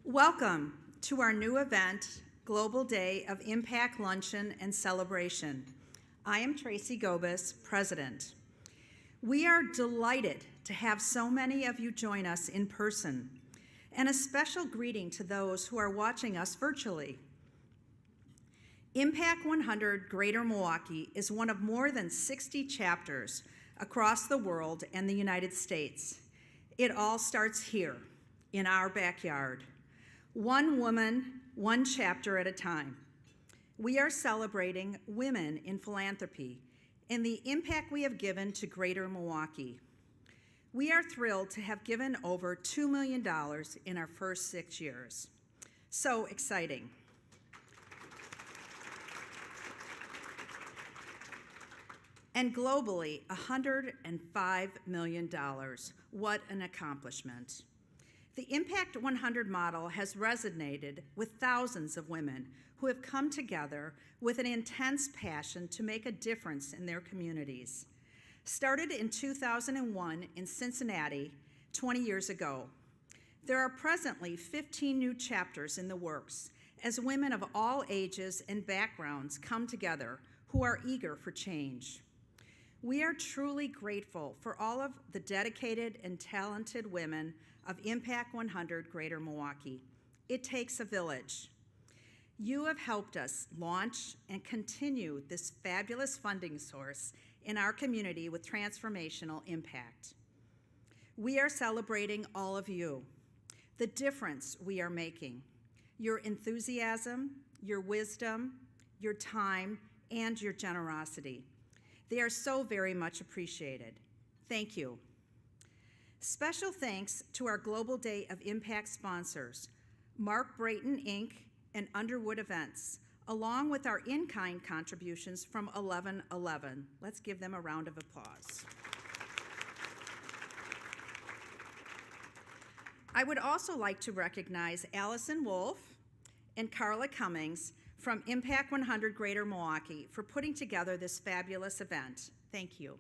Welcome to our new event, Global Day of Impact Luncheon and Celebration. I am Tracy Gobis, President. We are delighted to have so many of you join us in person, and a special greeting to those who are watching us virtually. Impact100 Greater Milwaukee is one of more than 60 chapters across the world and the United States. It all starts here, in our backyard. One woman, one chapter at a time. We are celebrating women in philanthropy and the impact we have given to Greater Milwaukee. We are thrilled to have given over $2 million in our first 6 years. So exciting. And globally, $105 million. What an accomplishment. The Impact100 model has resonated with thousands of women who have come together with an intense passion to make a difference in their communities. Started in 2001 in Cincinnati, 20 years ago. There are presently 15 new chapters in the works as women of all ages and backgrounds come together who are eager for change. We are truly grateful for all of the dedicated and talented women of Impact100 Greater Milwaukee. It takes a village. You have helped us launch and continue this fabulous funding source in our community with transformational impact. We are celebrating all of you, the difference we are making, your enthusiasm, your wisdom, your time, and your generosity. They are so very much appreciated. Thank you. Special thanks to our Global Day of Impact sponsors, Mark Brayton, Inc. and Underwood Events, along with our in-kind contributions from 1111. Let's give them a round of applause. I would also like to recognize Allison Wolf and Carla Cummings from Impact100 Greater Milwaukee for putting together this fabulous event. Thank you.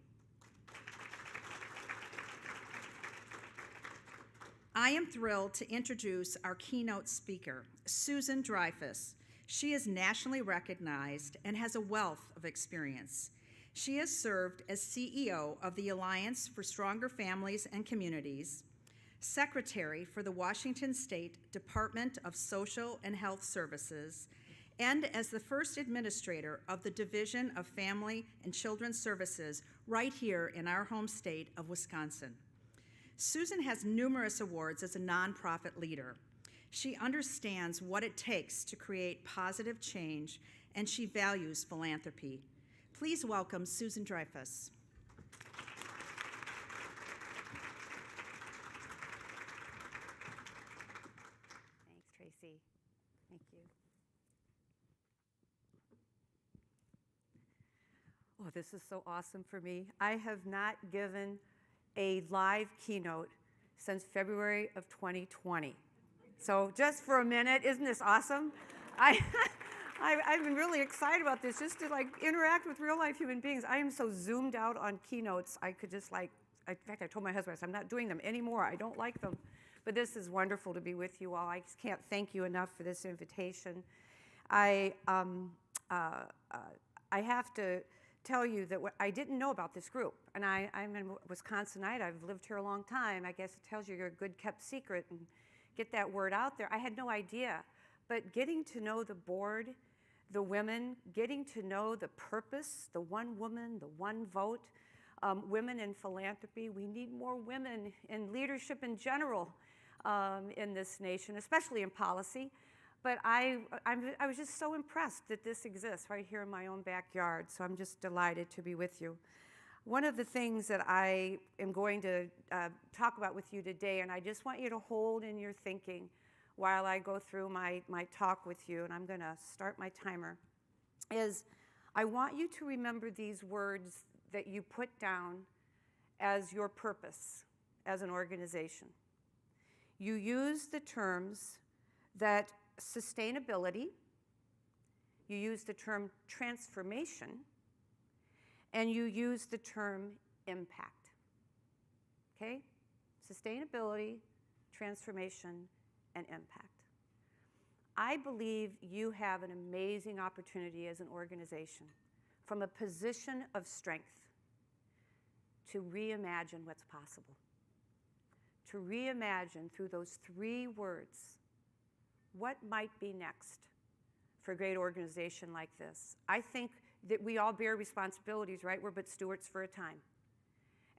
I am thrilled to introduce our keynote speaker, Susan Dreyfus. She is nationally recognized and has a wealth of experience. She has served as CEO of the Alliance for Stronger Families and Communities, Secretary for the Washington State Department of Social and Health Services, and as the first administrator of the Division of Family and Children's Services right here in our home state of Wisconsin. Susan has numerous awards as a nonprofit leader. She understands what it takes to create positive change, and she values philanthropy. Please welcome Susan Dreyfus. Thanks, Tracy. Thank you. Oh, this is so awesome for me. I have not given a live keynote since February of 2020. So just for a minute, isn't this awesome? I've been really excited about this, just to interact with real life human beings. I am so zoomed out on keynotes. I could just in fact, I told my husband, I said, I'm not doing them anymore. I don't like them. But this is wonderful to be with you all. I just can't thank you enough for this invitation. I have to tell you that I didn't know about this group. And I'm a Wisconsinite. I've lived here a long time. I guess it tells you you're a good kept secret and get that word out there. I had no idea. But getting to know the board, the women, getting to know the purpose, the one woman, the one vote, women in philanthropy. We need more women in leadership in general in this nation, especially in policy. But I was just so impressed that this exists right here in my own backyard, so I'm just delighted to be with you. One of the things that I am going to talk about with you today, and I just want you to hold in your thinking while I go through my talk with you, and I'm going to start my timer, is I want you to remember these words that you put down as your purpose as an organization. You use the terms that sustainability, you use the term transformation, and you use the term impact. Okay? Sustainability, transformation, and impact. I believe you have an amazing opportunity as an organization from a position of strength to reimagine what's possible. To reimagine through those 3 words what might be next for a great organization like this. I think that we all bear responsibilities, right? We're but stewards for a time.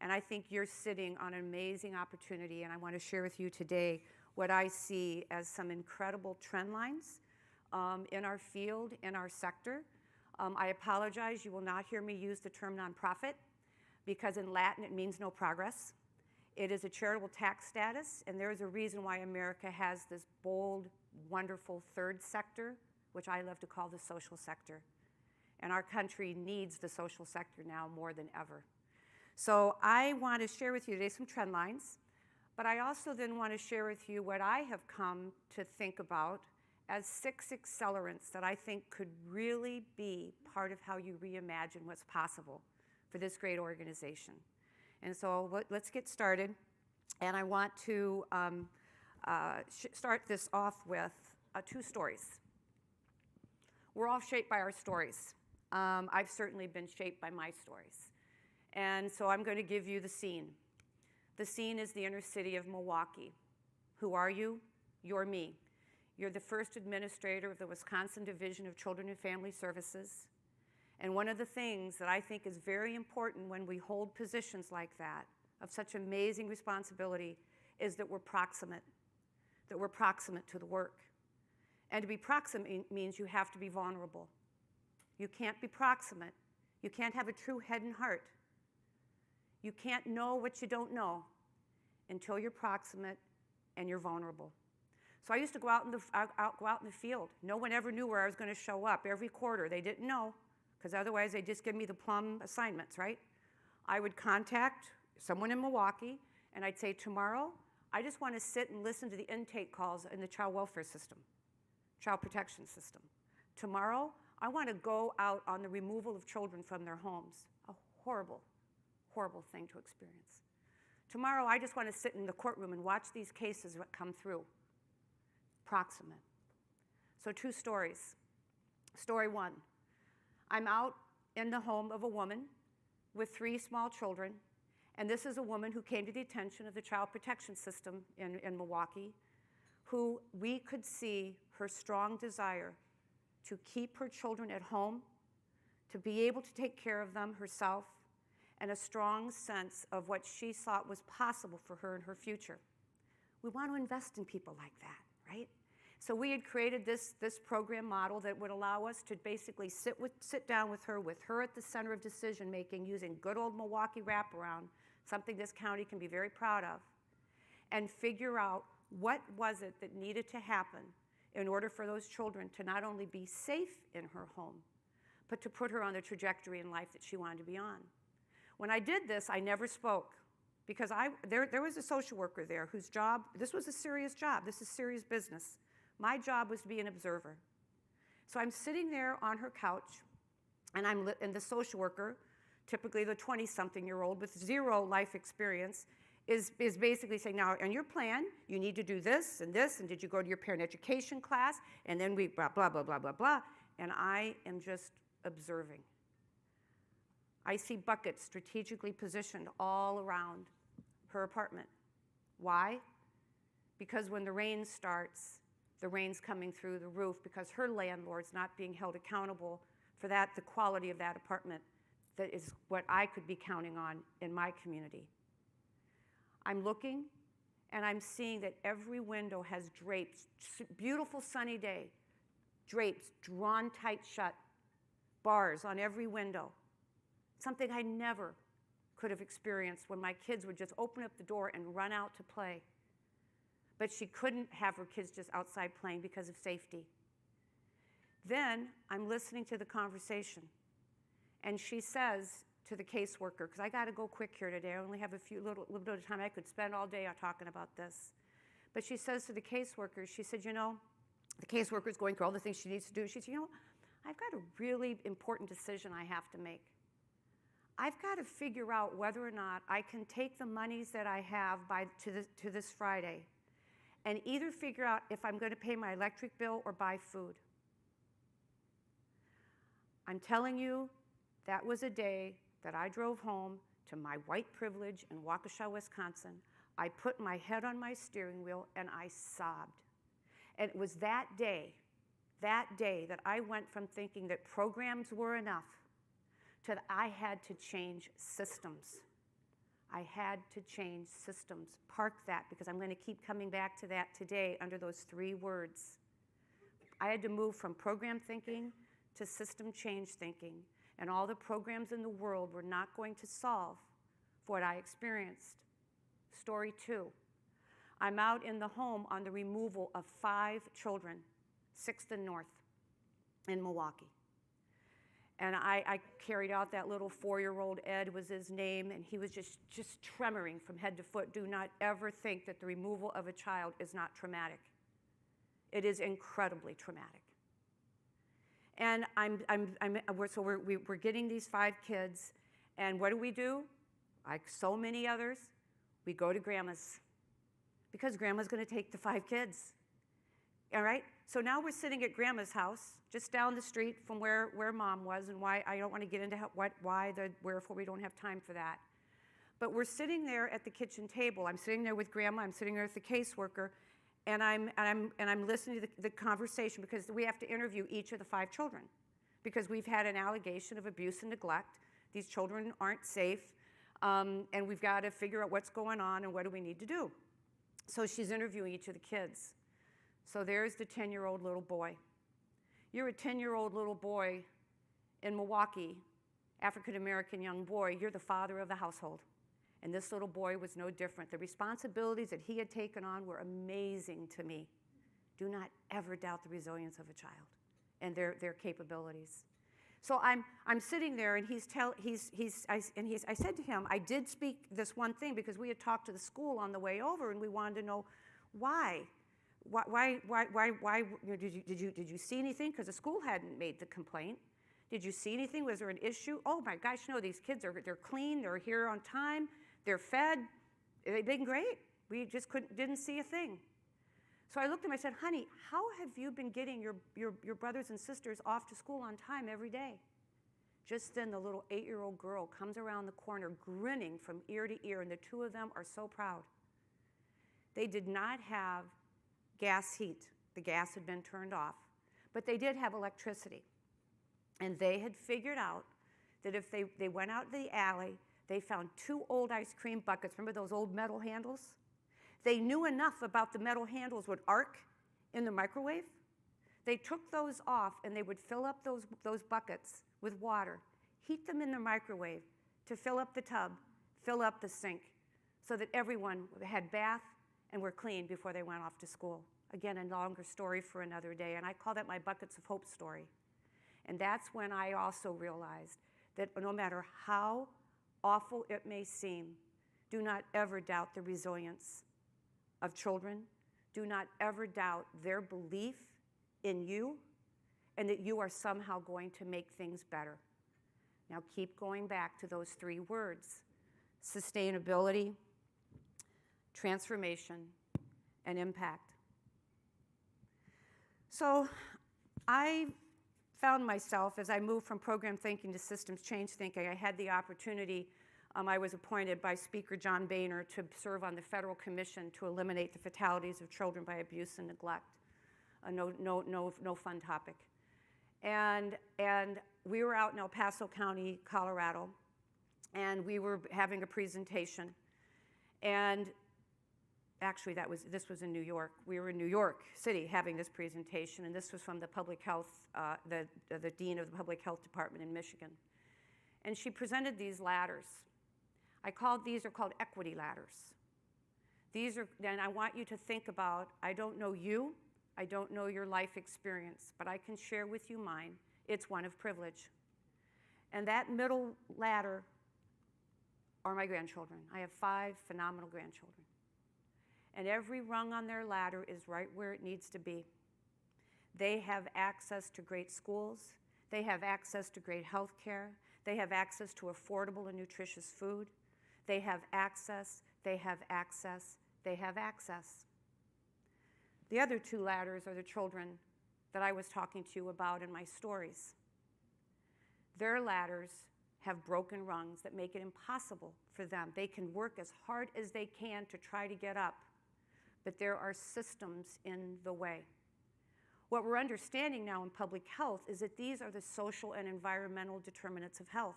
And I think you're sitting on an amazing opportunity, and I want to share with you today what I see as some incredible trend lines in our field, in our sector. I apologize, you will not hear me use the term nonprofit, because in Latin it means no progress. It is a charitable tax status, and there is a reason why America has this bold, wonderful third sector, which I love to call the social sector. And our country needs the social sector now more than ever. So I want to share with you today some trend lines, but I also then want to share with you what I have come to think about as 6 accelerants that I think could really be part of how you reimagine what's possible for this great organization. And so let's get started. And I want to start this off with 2 stories. We're all shaped by our stories. I've certainly been shaped by my stories. And so I'm going to give you the scene. The scene is the inner city of Milwaukee. Who are you? You're me. You're the first administrator of the Wisconsin Division of Children and Family Services. And one of the things that I think is very important when we hold positions like that, of such amazing responsibility, is that we're proximate to the work. And to be proximate means you have to be vulnerable. You can't be proximate. You can't have a true head and heart. You can't know what you don't know until you're proximate and you're vulnerable. So I used to go out in the field. No one ever knew where I was going to show up. Every quarter, they didn't know, because otherwise they'd just give me the plum assignments, right? I would contact someone in Milwaukee, and I'd say, tomorrow, I just want to sit and listen to the intake calls in the child welfare system, child protection system. Tomorrow, I want to go out on the removal of children from their homes. A horrible, horrible thing to experience. Tomorrow, I just want to sit in the courtroom and watch these cases come through. Proximate. So 2 stories. Story 1. I'm out in the home of a woman with 3 small children, and this is a woman who came to the attention of the child protection system in Milwaukee, who we could see her strong desire to keep her children at home, to be able to take care of them herself, and a strong sense of what she thought was possible for her in her future. We want to invest in people like that, right? So we had created this program model that would allow us to basically sit down with her at the center of decision making, using good old Milwaukee wraparound, something this county can be very proud of, and figure out what was it that needed to happen in order for those children to not only be safe in her home, but to put her on the trajectory in life that she wanted to be on. When I did this, I never spoke, because there was a social worker there whose job, this was a serious job, this is serious business. My job was to be an observer. So I'm sitting there on her couch, and and the social worker, typically the 20-something-year-old with 0 life experience, is basically saying, now, on your plan, you need to do this, and did you go to your parent education class? And then we blah, blah, blah, blah, blah, blah. And I am just observing. I see buckets strategically positioned all around her apartment. Why? Because when the rain starts, the rain's coming through the roof, because her landlord's not being held accountable for that, the quality of that apartment. That is what I could be counting on in my community. I'm looking, and I'm seeing that every window has drapes, beautiful sunny day, drapes drawn tight shut, bars on every window, something I never could have experienced when my kids would just open up the door and run out to play. But she couldn't have her kids just outside playing because of safety. Then I'm listening to the conversation, and she says to the caseworker, because I got to go quick here today, I only have a little bit of time, I could spend all day talking about this. But she says to the caseworker, she said, the caseworker's going through all the things she needs to do. She said, I've got a really important decision I have to make. I've got to figure out whether or not I can take the monies that I have to this Friday and either figure out if I'm going to pay my electric bill or buy food. I'm telling you, that was a day that I drove home to my white privilege in Waukesha, Wisconsin. I put my head on my steering wheel and I sobbed. And it was that day that I went from thinking that programs were enough to that I had to change systems. I had to change systems. Park that, because I'm going to keep coming back to that today under those 3 words. I had to move from program thinking to system change thinking, and all the programs in the world were not going to solve for what I experienced. Story 2. I'm out in the home on the removal of 5 children, 6th and North, in Milwaukee. And I carried out that little 4-year-old, Ed was his name, and he was just tremoring from head to foot. Do not ever think that the removal of a child is not traumatic. It is incredibly traumatic. And we're getting these 5 kids, and what do? Like so many others, we go to Grandma's, because Grandma's going to take the 5 kids. All right? So now we're sitting at Grandma's house, just down the street from where Mom was, and why I don't want to get into wherefore we don't have time for that. But we're sitting there at the kitchen table. I'm sitting there with Grandma. I'm sitting there with the caseworker, and I'm listening to the conversation, because we have to interview each of the 5 children, because we've had an allegation of abuse and neglect. These children aren't safe, and we've got to figure out what's going on and what do we need to do. So she's interviewing each of the kids. So there's the 10-year-old little boy. You're a 10-year-old little boy in Milwaukee, African-American young boy. You're the father of the household. And this little boy was no different. The responsibilities that he had taken on were amazing to me. Do not ever doubt the resilience of a child and their capabilities. So I'm sitting there, and I said to him, I did speak this one thing because we had talked to the school on the way over, and we wanted to know why. Why did you see anything? Because the school hadn't made the complaint. Did you see anything? Was there an issue? Oh my gosh, no, these kids they're clean, they're here on time, they're fed, they've been great. We just didn't see a thing. So I looked at him, I said, honey, how have you been getting your brothers and sisters off to school on time every day? Just then the little 8-year-old girl comes around the corner grinning from ear to ear, and the 2 of them are so proud. They did not have gas heat. The gas had been turned off. But they did have electricity. And they had figured out that if they went out in the alley, they found 2 old ice cream buckets. Remember those old metal handles? They knew enough about the metal handles would arc in the microwave. They took those off, and they would fill up those buckets with water, heat them in the microwave to fill up the tub, fill up the sink, so that everyone had bath and were clean before they went off to school. Again, a longer story for another day, and I call that my Buckets of Hope story. And that's when I also realized that no matter how awful it may seem, do not ever doubt the resilience of children. Do not ever doubt their belief in you and that you are somehow going to make things better. Now keep going back to those 3 words: sustainability, transformation, and impact. So I found myself, as I moved from program thinking to systems change thinking, I had the opportunity, I was appointed by Speaker John Boehner to serve on the Federal Commission to eliminate the fatalities of children by abuse and neglect. No fun topic. And we were out in El Paso County, Colorado, and we were having a presentation. And actually, this was in New York. We were in New York City having this presentation, and this was from the public health, the dean of the public health department in Michigan. And she presented these ladders. These are called equity ladders. Then I want you to think about, I don't know you, I don't know your life experience, but I can share with you mine. It's one of privilege. And that middle ladder are my grandchildren. I have 5 phenomenal grandchildren. And every rung on their ladder is right where it needs to be. They have access to great schools. They have access to great health care. They have access to affordable and nutritious food. They have access, they have access, they have access. The other two ladders are the children that I was talking to you about in my stories. Their ladders have broken rungs that make it impossible for them. They can work as hard as they can to try to get up, but there are systems in the way. What we're understanding now in public health is that these are the social and environmental determinants of health,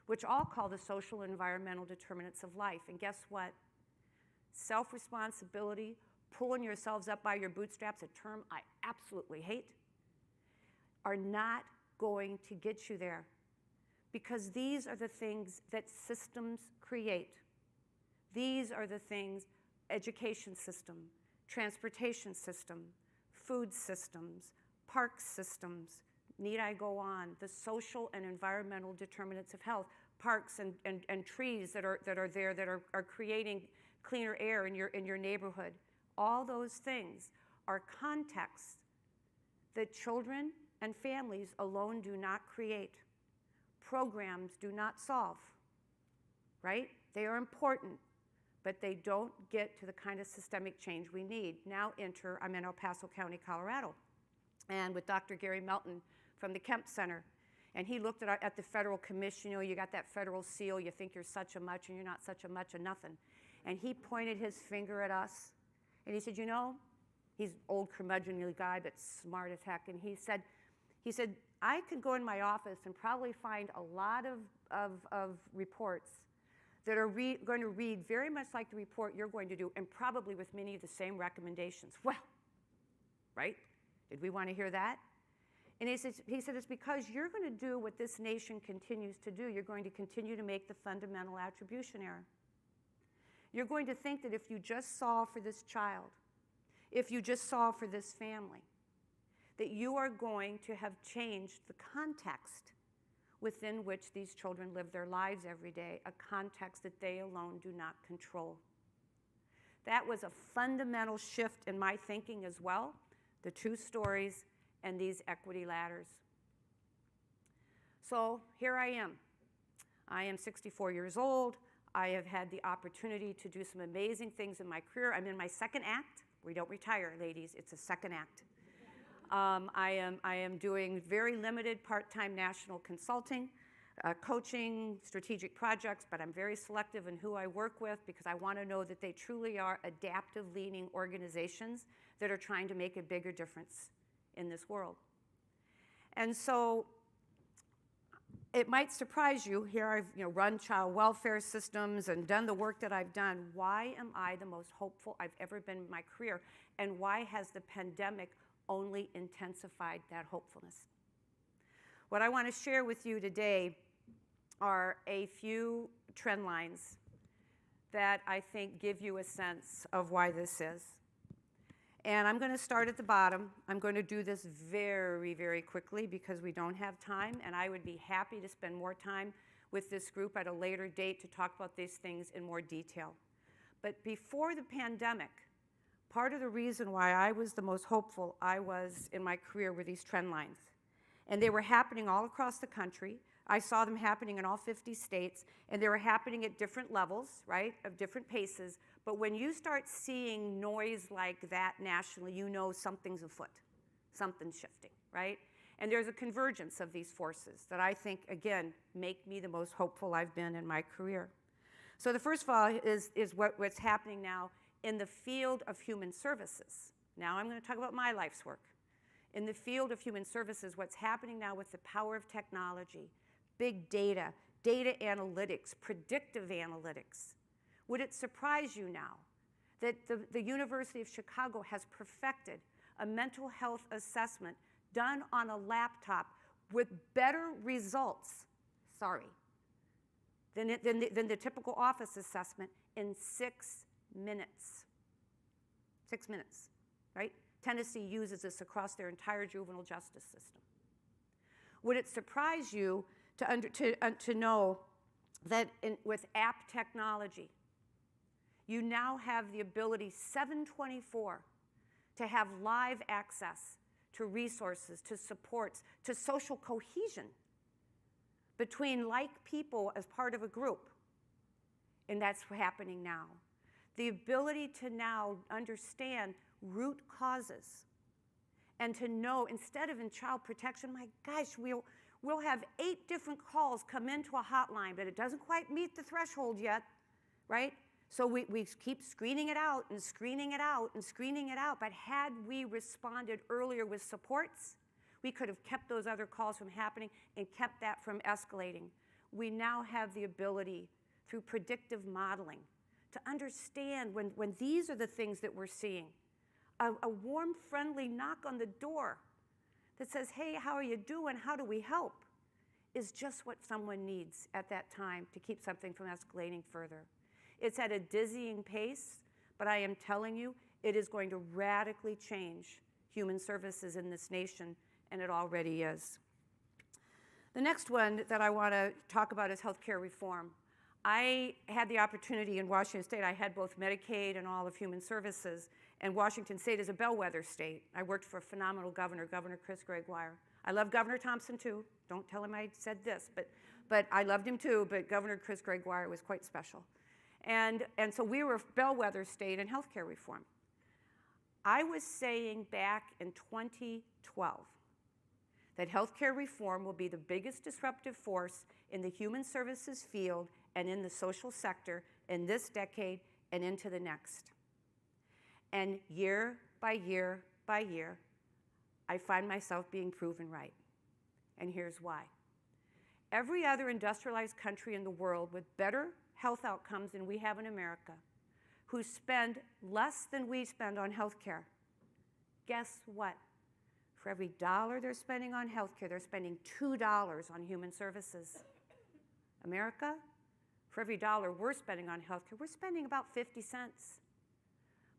which I'll call the social and environmental determinants of life. And guess what? Self-responsibility, pulling yourselves up by your bootstraps, a term I absolutely hate, are not going to get you there, because these are the things that systems create. These are the things, education system, transportation system, food systems, park systems, need I go on, the social and environmental determinants of health, parks and trees that are there that are creating cleaner air in your neighborhood. All those things are contexts that children and families alone do not create. Programs do not solve, right? They are important, but they don't get to the kind of systemic change we need. Now I'm in El Paso County, Colorado, and with Dr. Gary Melton from the Kemp Center, and he looked at the federal commission. You know, you got that federal seal, you think you're such a much, and you're not such a much of nothing. And he pointed his finger at us, and he said, you know, he's an old curmudgeonly guy, but smart as heck, and he said, I could go in my office and probably find a lot of reports that are going to read very much like the report you're going to do, and probably with many of the same recommendations. Well, right? Did we want to hear that? And he said it's because you're going to do what this nation continues to do. You're going to continue to make the fundamental attribution error. You're going to think that if you just solve for this child, if you just solve for this family, that you are going to have changed the context within which these children live their lives every day, a context that they alone do not control. That was a fundamental shift in my thinking as well, the two stories and these equity ladders. So here I am. I am 64 years old. I have had the opportunity to do some amazing things in my career. I'm in my second act. We don't retire, ladies. It's a second act. I am doing very limited part-time national consulting, coaching, strategic projects, but I'm very selective in who I work with because I want to know that they truly are adaptive leaning organizations that are trying to make a bigger difference in this world. And so it might surprise you, here I've run child welfare systems and done the work that I've done. Why am I the most hopeful I've ever been in my career? And why has the pandemic only intensified that hopefulness? What I want to share with you today are a few trend lines that I think give you a sense of why this is. And I'm going to start at the bottom. I'm going to do this very, very quickly because we don't have time, and I would be happy to spend more time with this group at a later date to talk about these things in more detail. But before the pandemic, part of the reason why I was the most hopeful I was in my career were these trend lines. And they were happening all across the country. I saw them happening in all 50 states, and they were happening at different levels, right, of different paces. But when you start seeing noise like that nationally, you know something's afoot, something's shifting, right? And there's a convergence of these forces that I think, again, make me the most hopeful I've been in my career. So the first of all is what's happening now in the field of human services. Now I'm going to talk about my life's work. In the field of human services, what's happening now with the power of technology, big data, data analytics, predictive analytics. Would it surprise you now that the University of Chicago has perfected a mental health assessment done on a laptop with better results, than the typical office assessment in 6 minutes. 6 minutes, right? Tennessee uses this across their entire juvenile justice system. Would it surprise you to know that with app technology, you now have the ability 7/24 to have live access to resources, to supports, to social cohesion between like people as part of a group? And that's happening now. the ability to now understand root causes and to know, instead of in child protection, my gosh, we'll have 8 different calls come into a hotline, but it doesn't quite meet the threshold yet, right? So we keep screening it out and screening it out and screening it out. But had we responded earlier with supports, we could have kept those other calls from happening and kept that from escalating. We now have the ability, through predictive modeling, to understand when these are the things that we're seeing. A warm, friendly knock on the door that says, hey, how are you doing? How do we help? Is just what someone needs at that time to keep something from escalating further. It's at a dizzying pace, but I am telling you, it is going to radically change human services in this nation, and it already is. The next one that I want to talk about is healthcare reform. I had the opportunity in Washington State, I had both Medicaid and all of human services, and Washington State is a bellwether state. I worked for a phenomenal governor, Governor Chris Gregoire. I love Governor Thompson too. Don't tell him I said this, but I loved him too, but Governor Chris Gregoire was quite special. And so we were a bellwether state in healthcare reform. I was saying back in 2012 that healthcare reform will be the biggest disruptive force in the human services field and in the social sector in this decade and into the next. And year by year by year, I find myself being proven right. And here's why. Every other industrialized country in the world with better health outcomes than we have in America, who spend less than we spend on health care, guess what? For every dollar they're spending on health care, they're spending $2 on human services. America, for every dollar we're spending on health care, we're spending about 50 cents.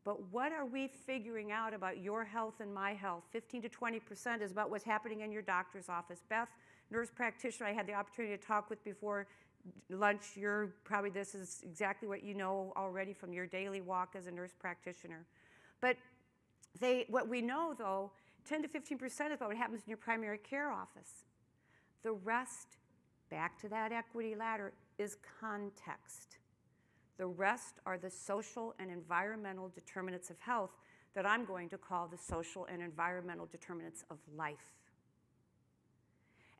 But what are we figuring out about your health and my health? 15 to 20% is about what's happening in your doctor's office. Beth, nurse practitioner, I had the opportunity to talk with before lunch. This is exactly what you know already from your daily walk as a nurse practitioner. But what we know, though, 10 to 15% is about what happens in your primary care office. The rest, back to that equity ladder, is context. The rest are the social and environmental determinants of health that I'm going to call the social and environmental determinants of life.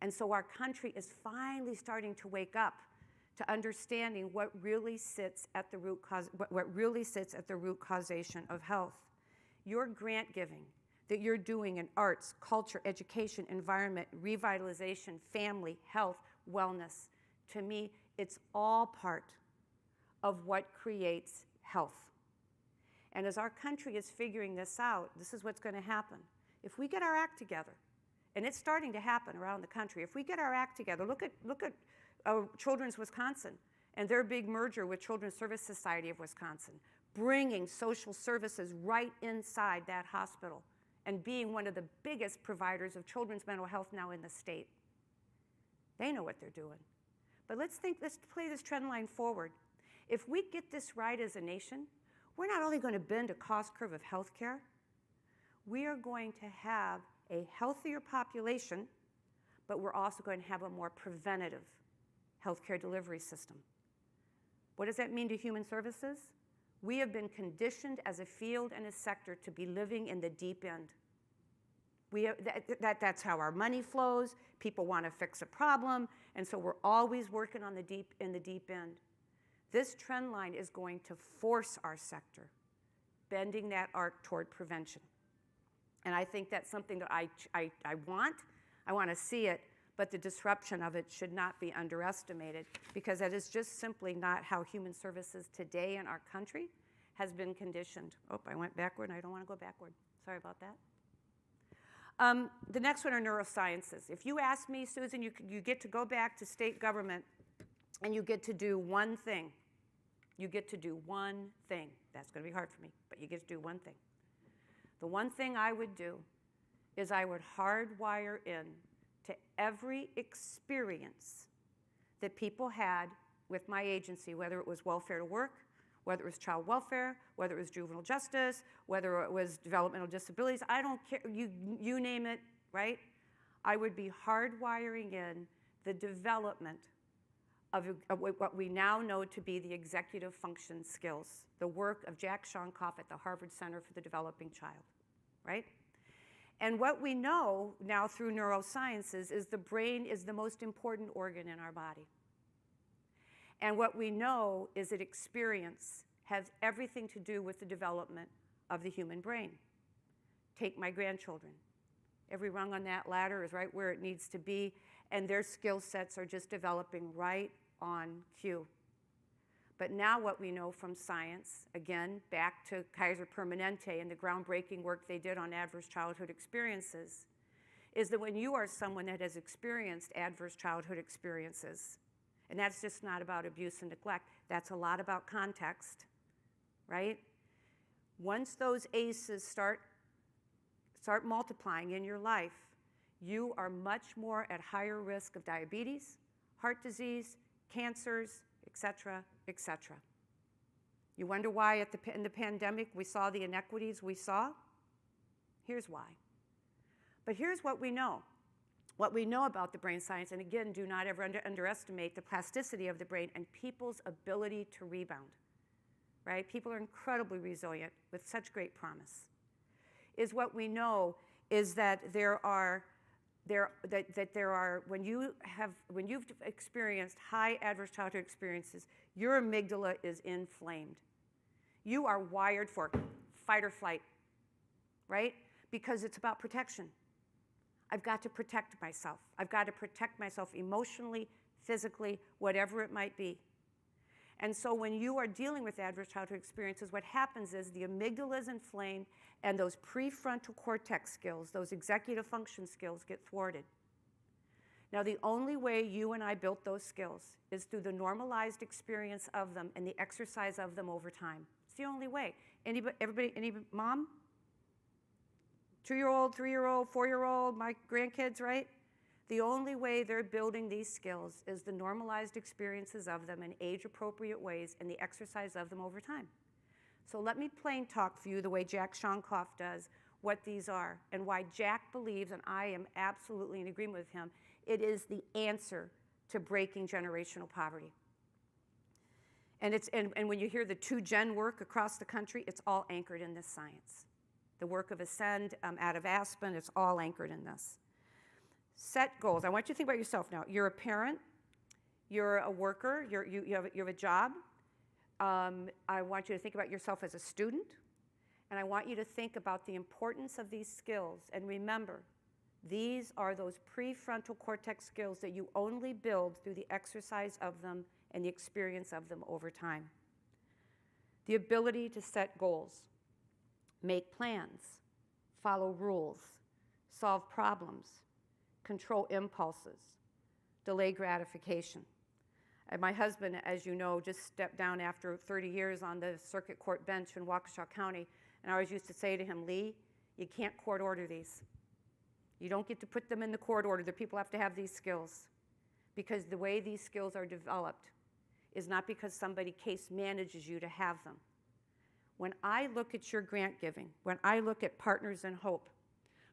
And so our country is finally starting to wake up to understanding what really sits at the root cause, what really sits at the root causation of health. Your grant giving that you're doing in arts, culture, education, environment, revitalization, family, health, wellness, to me, it's all part of what creates health. And as our country is figuring this out, this is what's going to happen. If we get our act together, and it's starting to happen around the country, if we get our act together, look at Children's Wisconsin and their big merger with Children's Service Society of Wisconsin, bringing social services right inside that hospital and being one of the biggest providers of children's mental health now in the state. They know what they're doing. But let's play this trend line forward. If we get this right as a nation, we're not only going to bend a cost curve of healthcare, we are going to have a healthier population, but we're also going to have a more preventative healthcare delivery system. What does that mean to human services? We have been conditioned as a field and a sector to be living in the deep end. That's how our money flows. People want to fix a problem, and so we're always working in the deep end. This trend line is going to force our sector, bending that arc toward prevention. And I think that's something that I want to see it, but the disruption of it should not be underestimated, because that is just simply not how human services today in our country has been conditioned. Oh, I went backward, and I don't want to go backward. Sorry about that. The next one are neurosciences. If you ask me, Susan, you get to go back to state government and you get to do one thing. You get to do one thing. That's going to be hard for me, but you get to do one thing. The one thing I would do is I would hardwire in to every experience that people had with my agency, whether it was welfare to work, whether it was child welfare, whether it was juvenile justice, whether it was developmental disabilities, I don't care, you name it, right? I would be hardwiring in the development of what we now know to be the executive function skills, the work of Jack Shonkoff at the Harvard Center for the Developing Child, right? And what we know now through neurosciences is the brain is the most important organ in our body. And what we know is that experience has everything to do with the development of the human brain. Take my grandchildren. Every rung on that ladder is right where it needs to be, and their skill sets are just developing right on cue. But now what we know from science, again, back to Kaiser Permanente and the groundbreaking work they did on adverse childhood experiences, is that when you are someone that has experienced adverse childhood experiences, and that's just not about abuse and neglect, that's a lot about context, right? Once those ACEs start multiplying in your life, you are much more at higher risk of diabetes, heart disease, cancers, et cetera, et cetera. You wonder why in the pandemic we saw the inequities we saw? Here's why. But here's what we know. What we know about the brain science, and again, do not ever underestimate the plasticity of the brain and people's ability to rebound, right? People are incredibly resilient with such great promise. Is what we know is that when you've experienced high adverse childhood experiences, your amygdala is inflamed. You are wired for fight or flight, right? Because it's about protection. I've got to protect myself. I've got to protect myself emotionally, physically, whatever it might be. And so when you are dealing with adverse childhood experiences, what happens is the amygdala is inflamed and those prefrontal cortex skills, those executive function skills, get thwarted. Now, the only way you and I built those skills is through the normalized experience of them and the exercise of them over time. It's the only way. Any mom? 2-year-old, 3-year-old, 4-year-old, my grandkids, right? The only way they're building these skills is the normalized experiences of them in age-appropriate ways and the exercise of them over time. So let me plain talk for you the way Jack Shonkoff does what these are and why Jack believes, and I am absolutely in agreement with him, it is the answer to breaking generational poverty. And when you hear the 2Gen work across the country, it's all anchored in this science. The work of Ascend out of Aspen, it's all anchored in this. Set goals. I want you to think about yourself now. You're a parent. You're a worker. You have a job. I want you to think about yourself as a student. And I want you to think about the importance of these skills. And remember, these are those prefrontal cortex skills that you only build through the exercise of them and the experience of them over time. The ability to set goals, make plans, follow rules, solve problems, control impulses, delay gratification. And my husband, as you know, just stepped down after 30 years on the circuit court bench in Waukesha County, and I always used to say to him, Lee, you can't court order these. You don't get to put them in the court order. The people have to have these skills, because the way these skills are developed is not because somebody case manages you to have them. When I look at your grant giving, when I look at Partners in Hope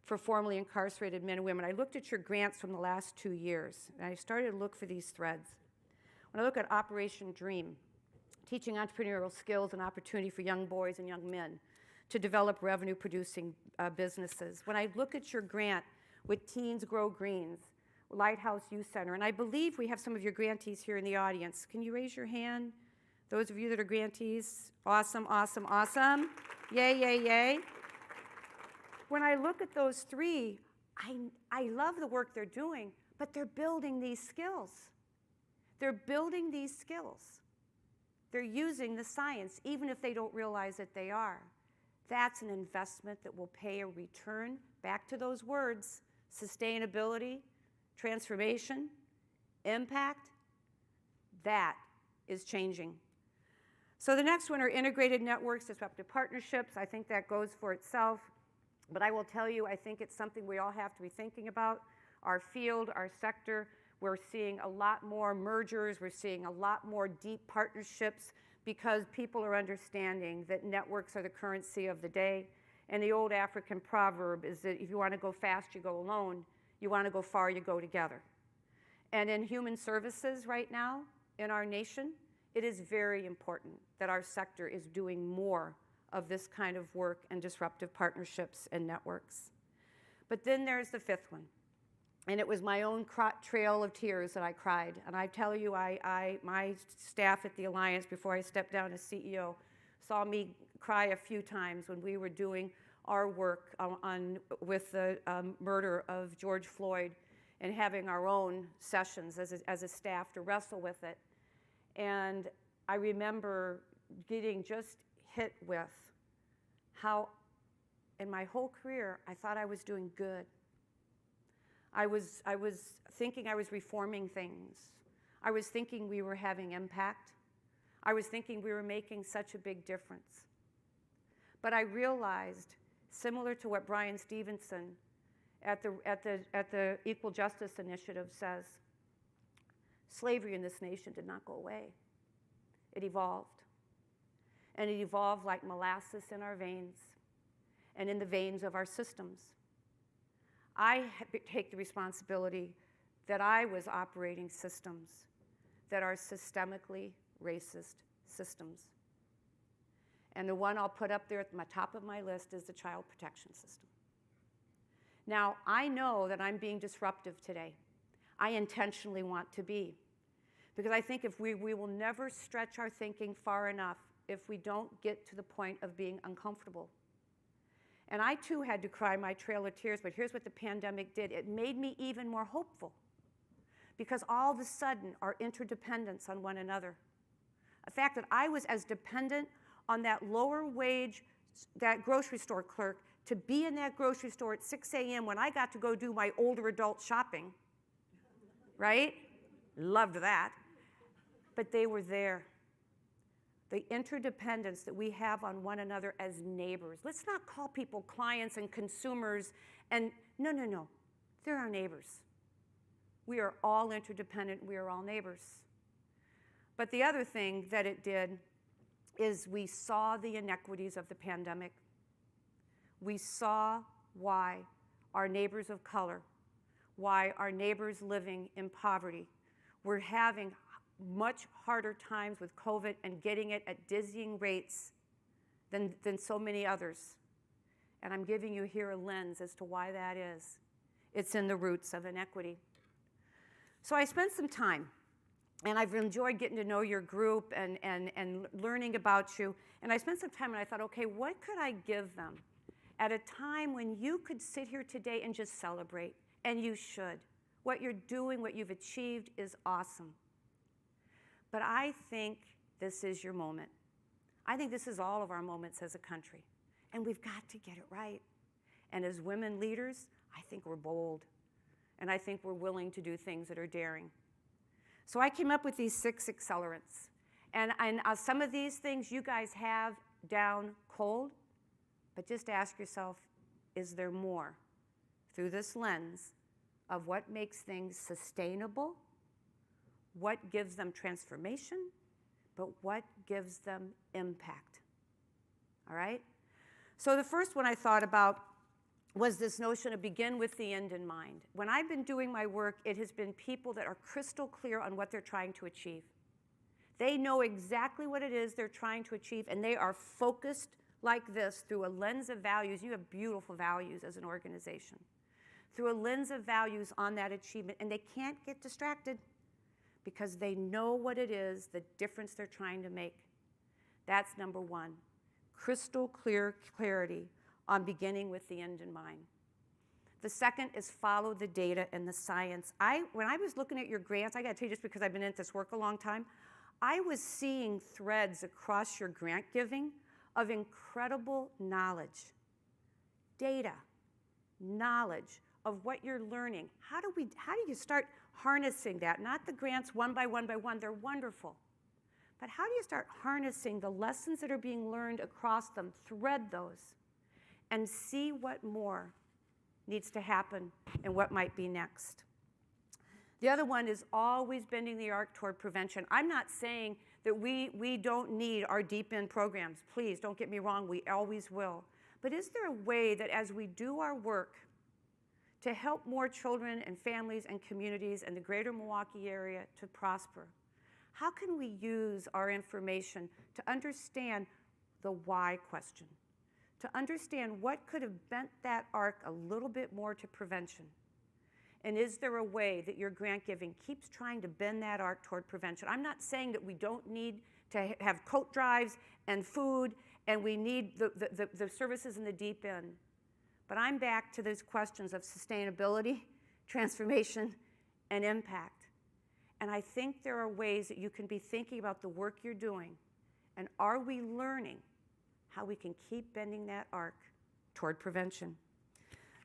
for formerly incarcerated men and women, I looked at your grants from the last 2 years, and I started to look for these threads. When I look at Operation Dream, teaching entrepreneurial skills and opportunity for young boys and young men to develop revenue-producing businesses. When I look at your grant with Teens Grow Greens, Lighthouse Youth Center, and I believe we have some of your grantees here in the audience. Can you raise your hand? Those of you that are grantees, awesome, awesome, awesome. Yay, yay, yay. When I look at those three, I love the work they're doing, but they're building these skills. They're building these skills. They're using the science, even if they don't realize that they are. That's an investment that will pay a return. Back to those words, sustainability, transformation, impact. That is changing. So the next one are integrated networks, disruptive partnerships. I think that goes for itself. But I will tell you, I think it's something we all have to be thinking about. Our field, our sector, we're seeing a lot more mergers. We're seeing a lot more deep partnerships because people are understanding that networks are the currency of the day. And the old African proverb is that if you want to go fast, you go alone. You want to go far, you go together. And in human services right now, in our nation, it is very important that our sector is doing more of this kind of work and disruptive partnerships and networks. But then there's the fifth one. And it was my own trail of tears that I cried. And I tell you, my staff at the Alliance, before I stepped down as CEO, saw me cry a few times when we were doing our work with the murder of George Floyd and having our own sessions as a staff to wrestle with it. And I remember getting just hit with how, in my whole career, I thought I was doing good. I was thinking I was reforming things. I was thinking we were having impact. I was thinking we were making such a big difference. But I realized, similar to what Brian Stevenson at the Equal Justice Initiative says, slavery in this nation did not go away. It evolved. And it evolved like molasses in our veins and in the veins of our systems. I take the responsibility that I was operating systems that are systemically racist systems. And the one I'll put up there at the top of my list is the child protection system. Now, I know that I'm being disruptive today. I intentionally want to be. Because I think if we will never stretch our thinking far enough if we don't get to the point of being uncomfortable. And I too had to cry my trail of tears, but here's what the pandemic did. It made me even more hopeful. Because all of a sudden, our interdependence on one another. The fact that I was as dependent on that lower wage, that grocery store clerk, to be in that grocery store at 6 a.m. when I got to go do my older adult shopping, right? Loved that. But they were there. The interdependence that we have on one another as neighbors. Let's not call people clients and consumers and no. They're our neighbors. We are all interdependent. We are all neighbors. But the other thing that it did is we saw the inequities of the pandemic. We saw why our neighbors of color, why our neighbors living in poverty were having much harder times with COVID and getting it at dizzying rates than so many others. And I'm giving you here a lens as to why that is. It's in the roots of inequity. So I spent some time, and I've enjoyed getting to know your group and learning about you. And I spent some time and I thought, okay, what could I give them at a time when you could sit here today and just celebrate? And you should. What you're doing, what you've achieved is awesome. But I think this is your moment. I think this is all of our moments as a country. And we've got to get it right. And as women leaders, I think we're bold. And I think we're willing to do things that are daring. So I came up with these 6 accelerants. And some of these things you guys have down cold, but just ask yourself, is there more through this lens of what makes things sustainable, what gives them transformation, but what gives them impact? All right? So the first one I thought about was this notion of begin with the end in mind. When I've been doing my work, it has been people that are crystal clear on what they're trying to achieve. They know exactly what it is they're trying to achieve, and they are focused like this through a lens of values. You have beautiful values as an organization. Through a lens of values on that achievement, and they can't get distracted because they know what it is, the difference they're trying to make. That's number one. Crystal clear clarity on beginning with the end in mind. The second is follow the data and the science. When I was looking at your grants, I gotta tell you, just because I've been in this work a long time, I was seeing threads across your grant giving of incredible knowledge, data, knowledge of what you're learning. How do you start harnessing that? Not the grants one by one, they're wonderful. But how do you start harnessing the lessons that are being learned across them, thread those, and see what more needs to happen and what might be next? The other one is always bending the arc toward prevention. I'm not saying that we don't need our deep end programs. Please, don't get me wrong, we always will. But is there a way that as we do our work to help more children and families and communities in the greater Milwaukee area to prosper, How can we use our information to understand the why question, to understand what could have bent that arc a little bit more to prevention? And is there a way that your grant giving keeps trying to bend that arc toward prevention? I'm not saying that we don't need to have coat drives and food and we need the services in the deep end. But I'm back to those questions of sustainability, transformation, and impact. And I think there are ways that you can be thinking about the work you're doing, and are we learning how we can keep bending that arc toward prevention?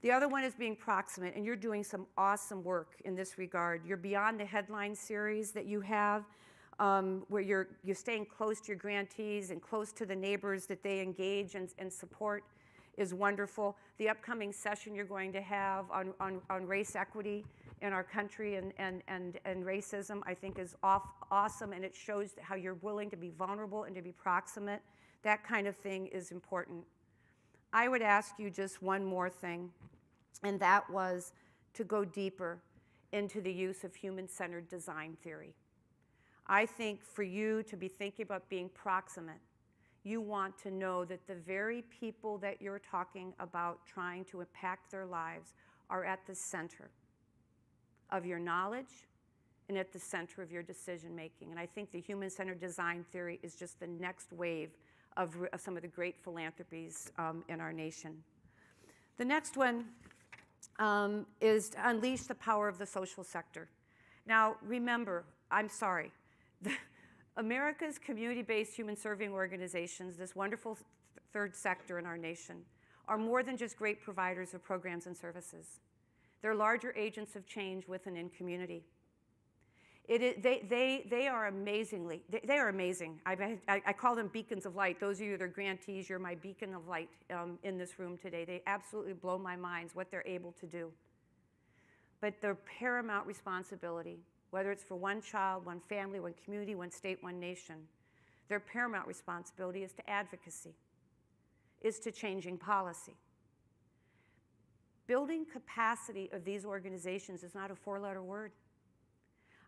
The other one is being proximate, and you're doing some awesome work in this regard. You're beyond the headline series that you have, where you're staying close to your grantees and close to the neighbors that they engage and support is wonderful. The upcoming session you're going to have on race equity in our country and racism, I think is awesome, and it shows how you're willing to be vulnerable and to be proximate. That kind of thing is important. I would ask you just one more thing, and that was to go deeper into the use of human-centered design theory. I think for you to be thinking about being proximate, you want to know that the very people that you're talking about trying to impact their lives are at the center of your knowledge and at the center of your decision making. And I think the human-centered design theory is just the next wave of some of the great philanthropies in our nation. The next one is to unleash the power of the social sector. Now, remember, I'm sorry, America's community-based human serving organizations, this wonderful third sector in our nation, are more than just great providers of programs and services. They're larger agents of change within in community. They are amazing. I call them beacons of light. Those of you that are grantees, you're my beacon of light in this room today. They absolutely blow my mind what they're able to do. But their paramount responsibility, whether it's for one child, one family, one community, one state, one nation, their paramount responsibility is to advocacy, is to changing policy. Building capacity of these organizations is not a four-letter word.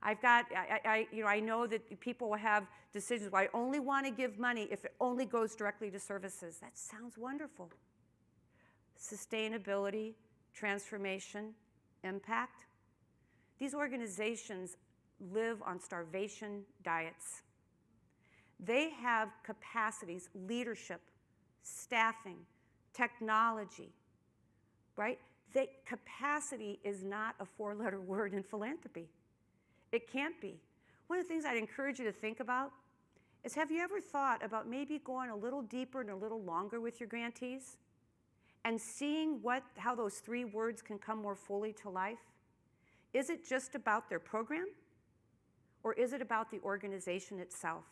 I know that people will have decisions where I only want to give money if it only goes directly to services. That sounds wonderful. Sustainability, transformation, impact. These organizations live on starvation diets. They have capacities, leadership, staffing, technology, right? Capacity is not a four-letter word in philanthropy. It can't be. One of the things I'd encourage you to think about is, have you ever thought about maybe going a little deeper and a little longer with your grantees and seeing how those three words can come more fully to life? Is it just about their program, or is it about the organization itself?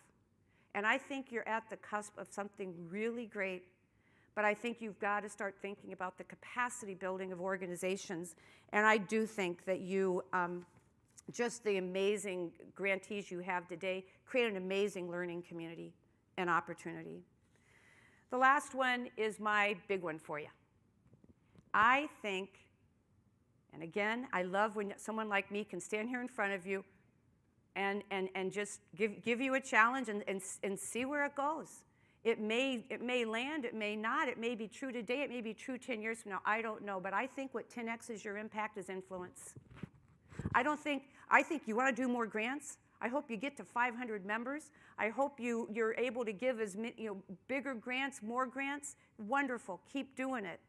And I think you're at the cusp of something really great, but I think you've got to start thinking about the capacity building of organizations. And I do think that you, just the amazing grantees you have today, create an amazing learning community and opportunity. The last one is my big one for you. I think, and again, I love when someone like me can stand here in front of you and just give you a challenge and see where it goes. It may land, it may not, it may be true today, it may be true 10 years from now, I don't know, but I think what 10X is your impact is influence. I think you want to do more grants. I hope you get to 500 members. I hope you're able to give bigger grants, more grants. Wonderful, keep doing it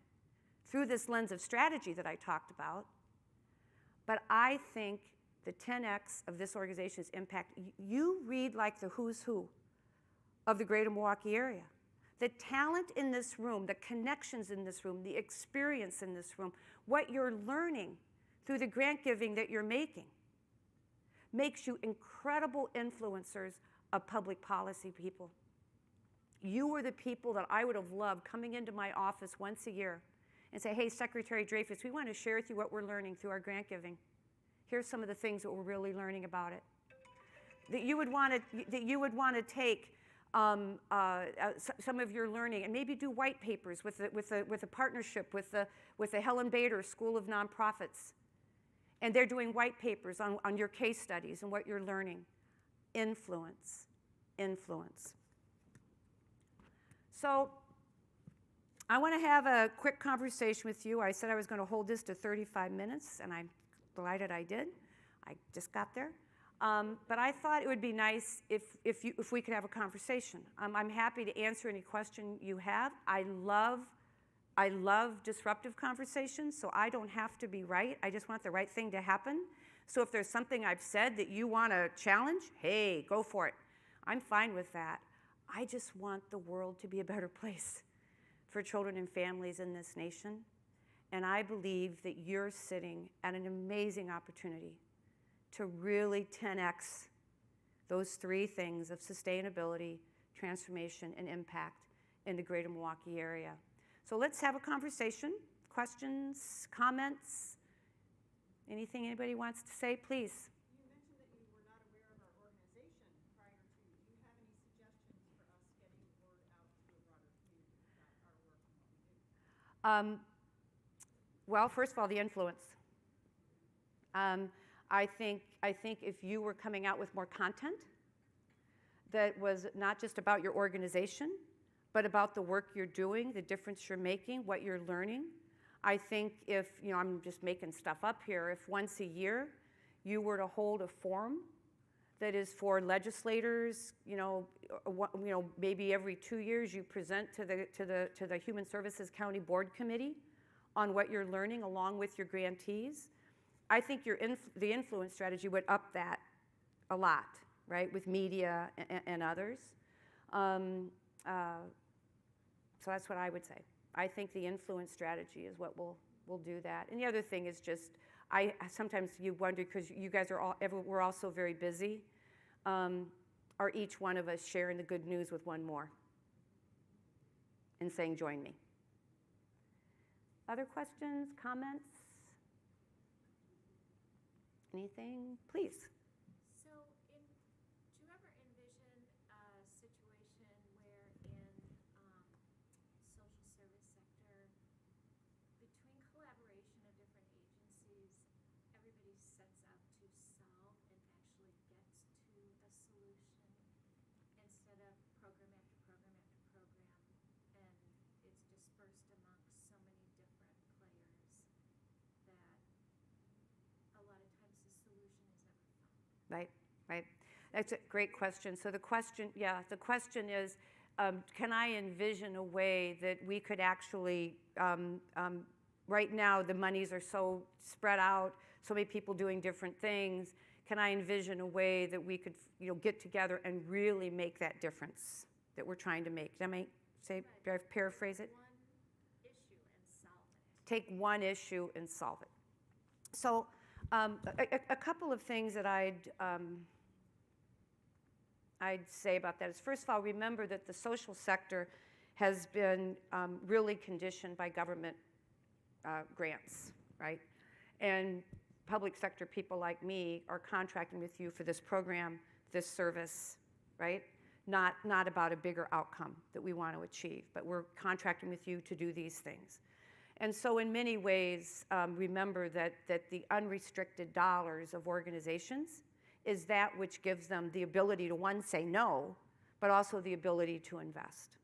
through this lens of strategy that I talked about. But I think the 10X of this organization's impact, you read like the who's who of the greater Milwaukee area. The talent in this room, the connections in this room, the experience in this room, what you're learning through the grant giving that you're making makes you incredible influencers of public policy people. You were the people that I would have loved coming into my office once a year and say, hey, Secretary Dreyfus, we want to share with you what we're learning through our grant giving. Here's some of the things that we're really learning about it. That you would want to take some of your learning and maybe do white papers with a partnership with the Helen Bader School of Nonprofits. And they're doing white papers on your case studies and what you're learning. influence, influence. So I want to have a quick conversation with you. I said I was going to hold this to 35 minutes, and I'm delighted I did. I just got there. But I thought it would be nice if we could have a conversation. I'm happy to answer any question you have. I love disruptive conversations, so I don't have to be right. I just want the right thing to happen. So if there's something I've said that you want to challenge, hey, go for it. I'm fine with that. I just want the world to be a better place for children and families in this nation. And I believe that you're sitting at an amazing opportunity to really 10x those three things of sustainability, transformation, and impact in the greater Milwaukee area. So let's have a conversation. Questions, comments, anything anybody wants to say, please. You mentioned that you were not aware of our organization prior to. Do you have any suggestions for us getting the word out to a broader community about our work and what we do? Well, first of all, the influence. I think if you were coming out with more content that was not just about your organization, but about the work you're doing, the difference you're making, what you're learning. I think if, I'm just making stuff up here, if once a year you were to hold a forum that is for legislators, maybe every 2 years you present to the Human Services County Board Committee on what you're learning along with your grantees, I think the influence strategy would up that a lot, right, with media and others. So that's what I would say. I think the influence strategy is what will do that. And the other thing is just, sometimes you wonder, because you guys we're all so very busy, are each one of us sharing the good news with one more and saying, join me. Other questions, comments? Anything? Please. So, do you ever envision a situation where in social service sector, between collaboration of different agencies, everybody sets out to solve and actually gets to a solution instead of program after program after program, and it's dispersed amongst so many different players that a lot of times the solution is never found? Right. That's a great question. So the question is, can I envision a way that we could actually, right now the monies are so spread out, so many people doing different things. Can I envision a way that we could, get together and really make that difference that we're trying to make? Did I paraphrase it? One issue and solve it. Take one issue and solve it. So a couple of things that I'd say about that is, first of all, remember that the social sector has been really conditioned by government grants, right? And public sector people like me are contracting with you for this program, this service, right? Not about a bigger outcome that we want to achieve, but we're contracting with you to do these things. And so in many ways, remember that the unrestricted dollars of organizations is that which gives them the ability to, one, say no, but also the ability to invest.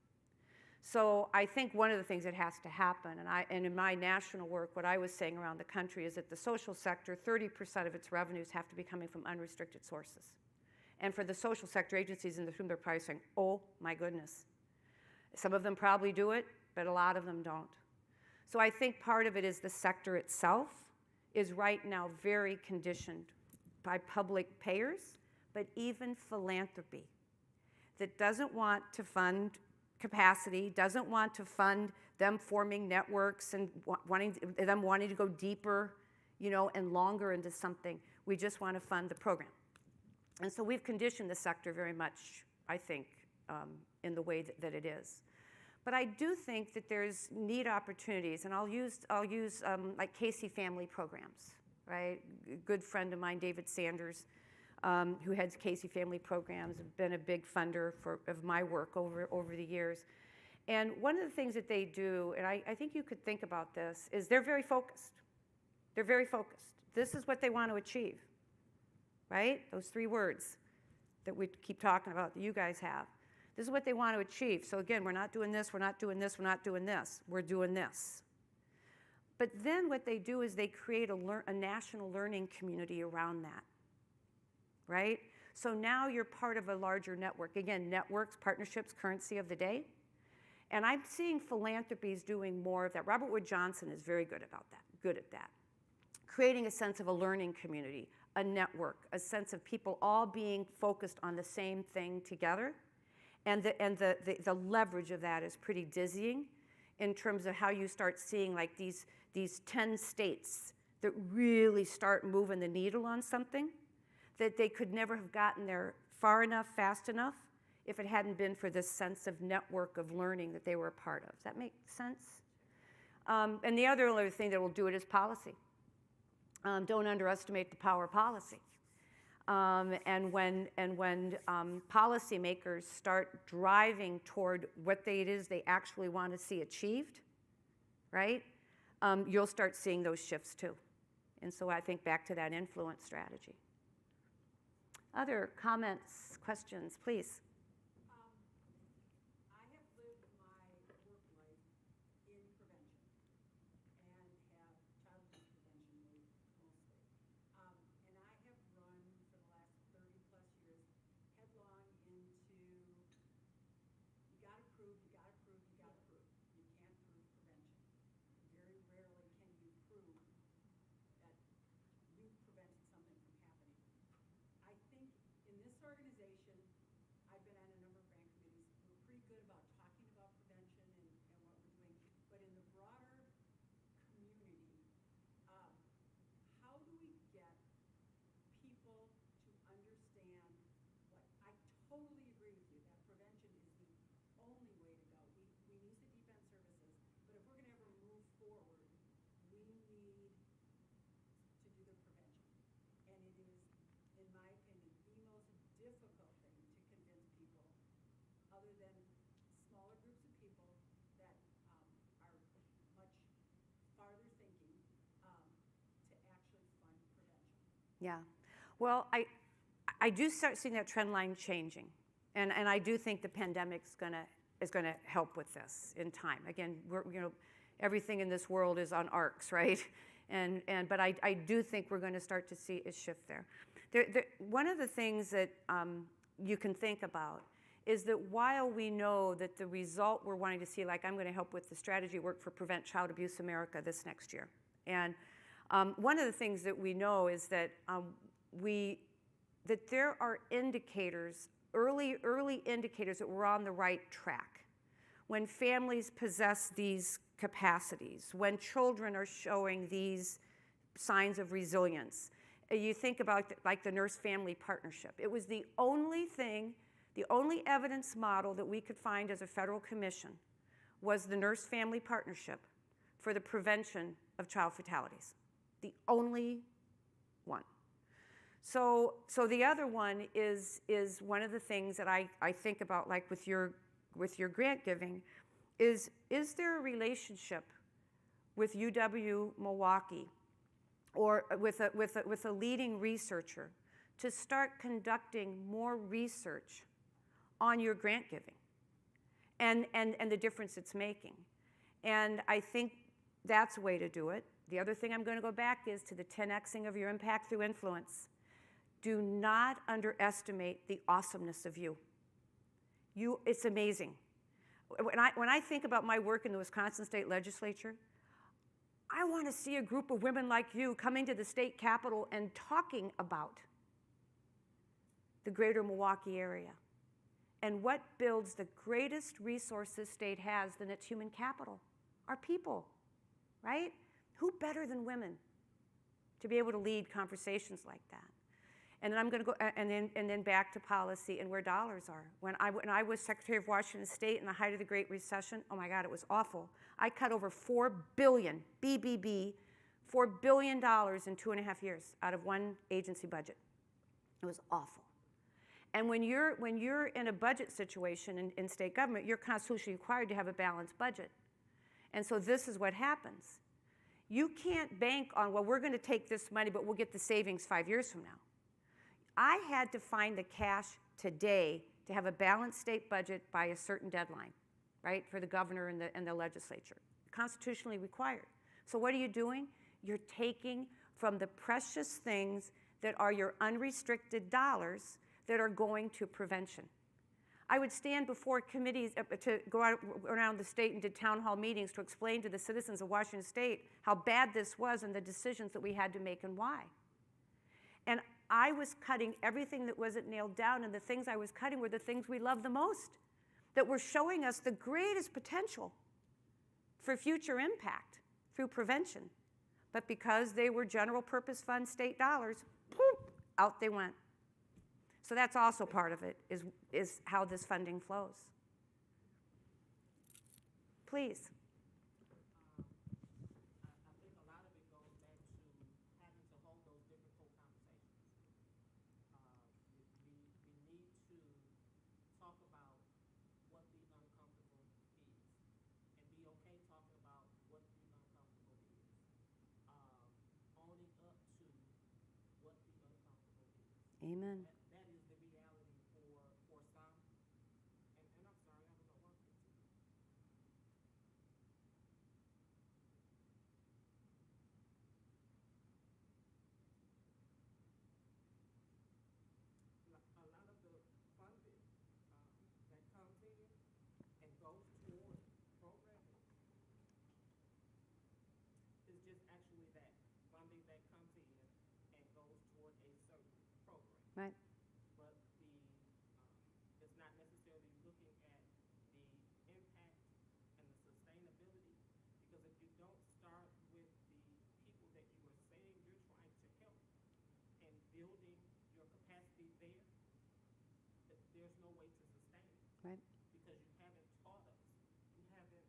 So I think one of the things that has to happen, and in my national work, what I was saying around the country is that the social sector, 30% of its revenues have to be coming from unrestricted sources. And for the social sector agencies in the room, they're probably saying, oh my goodness. Some of them probably do it, but a lot of them don't. So I think part of it is the sector itself is right now very conditioned by public payers, but even philanthropy that doesn't want to fund capacity, doesn't want to fund them forming networks and wanting to go deeper, and longer into something. We just want to fund the program. And so we've conditioned the sector very much, I think, in the way that it is. But I do think that there's neat opportunities, and I'll use like Casey family programs, right? A good friend of mine, David Sanders, who heads Casey family programs, have been a big funder of my work over the years. And one of the things that they do, and I think you could think about this, is they're very focused. They're very focused. This is what they want to achieve, right? Those three words, that we keep talking about, that you guys have. This is what they want to achieve. So again, we're not doing this, we're not doing this, we're not doing this. We're doing this. But then what they do is they create a national learning community around that, right? So now you're part of a larger network. Again, networks, partnerships, currency of the day. And I'm seeing philanthropies doing more of that. Robert Wood Johnson is very good about that, good at that. Creating a sense of a learning community, a network, a sense of people all being focused on the same thing together. And the leverage of that is pretty dizzying in terms of how you start seeing like these 10 states that really start moving the needle on something that they could never have gotten there far enough, fast enough, if it hadn't been for this sense of network of learning that they were a part of. Does that make sense? And the other thing that will do it is policy. Don't underestimate the power of policy. And when policymakers start driving toward what it is they actually want to see achieved, right? You'll start seeing those shifts too. And so I think back to that influence strategy. Other comments, questions, please? I have lived my work life in prevention and have child abuse prevention mostly. And I have run for the last 30 plus years headlong into you gotta prove, you gotta prove, you gotta prove. You can't prove prevention. Very rarely can you prove that you've prevented something from happening. I think in this organization, I've been on a number of grant committees. We're pretty good about talking about prevention and what we're doing. But in the broader community, how do we get people to understand what I totally agree with you, that prevention is the only way to go. We need the deep end services, but if we're going to ever move forward, we need to do the prevention. And it is, in my opinion, the most difficult thing to convince people, other than smaller groups of people that are much farther thinking, to actually fund prevention. Yeah. Well, I do start seeing that trend line changing. And I do think the pandemic is gonna help with this in time. Again, everything in this world is on arcs, right? But I do think we're going to start to see a shift there. One of the things that you can think about is that while we know that the result we're wanting to see, like I'm going to help with the strategy work for Prevent Child Abuse America this next year. And one of the things that we know is that that there are indicators, early indicators that we're on the right track. When families possess these capacities, when children are showing these signs of resilience. You think about like the nurse-family partnership. It was the only thing, the only evidence model that we could find as a federal commission was the nurse-family partnership for the prevention of child fatalities. The only one. So the other one is one of the things that I think about, like with your grant giving, is there a relationship with UW-Milwaukee or with a leading researcher to start conducting more research on your grant giving and the difference it's making? And I think that's a way to do it. The other thing I'm going to go back is to the 10xing of your impact through influence. Do not underestimate the awesomeness of you. It's amazing. When I think about my work in the Wisconsin State Legislature, I want to see a group of women like you coming to the state capitol and talking about the greater Milwaukee area and what builds the greatest resource this state has than its human capital, our people, right? Who better than women to be able to lead conversations like that? And then I'm going to go, and then back to policy and where dollars are. When I was Secretary of Washington State in the height of the Great Recession, oh my God, it was awful. I cut over $4 billion, BBB, $4 billion in 2.5 years out of one agency budget. It was awful. And when you're in a budget situation in state government, you're constitutionally required to have a balanced budget. And so this is what happens. You can't bank on, well, we're going to take this money, but we'll get the savings 5 years from now. I had to find the cash today to have a balanced state budget by a certain deadline, right, for the governor and the legislature. Constitutionally required. So what are you doing? You're taking from the precious things that are your unrestricted dollars that are going to prevention. I would stand before committees to go out around the state and did town hall meetings to explain to the citizens of Washington State how bad this was and the decisions that we had to make and why. And I was cutting everything that wasn't nailed down, and the things I was cutting were the things we love the most, that were showing us the greatest potential for future impact through prevention. But because they were general purpose fund state dollars, poof, out they went. So that's also part of it, is how this funding flows. Please. I think a lot of it goes back to having to hold those difficult conversations. We need to talk about what the uncomfortable is and be okay talking about what the uncomfortable is. Owning up to what the uncomfortable is. Amen. That is the reality for some. And I'm sorry, I don't know why. A lot of the funding that comes in and goes toward programming is just actually that funding that comes in and goes toward a certain program. Right. But it's not necessarily looking at the impact and the sustainability, because if you don't start with the people that you are saying you're trying to help and building your capacity there, there's no way to sustain it. Right. Because you haven't taught us, you haven't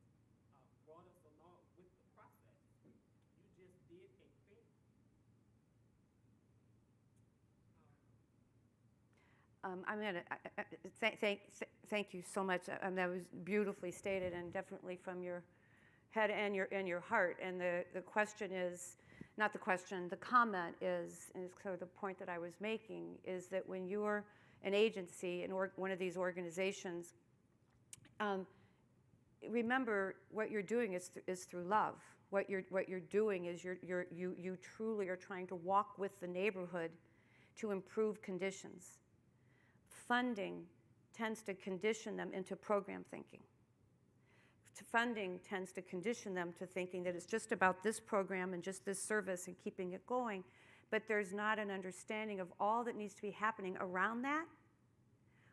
brought us along with the process. You just did a thing. I'm going to thank you so much. That was beautifully stated, and definitely from your head and your heart. And the question is, not the question, the comment is, and it's sort of the point that I was making, is that when you're an agency in one of these organizations, remember what you're doing is through love. What you're doing is you truly are trying to walk with the neighborhood to improve conditions. Funding tends to condition them into program thinking. Funding tends to condition them to thinking that it's just about this program and just this service and keeping it going, but there's not an understanding of all that needs to be happening around that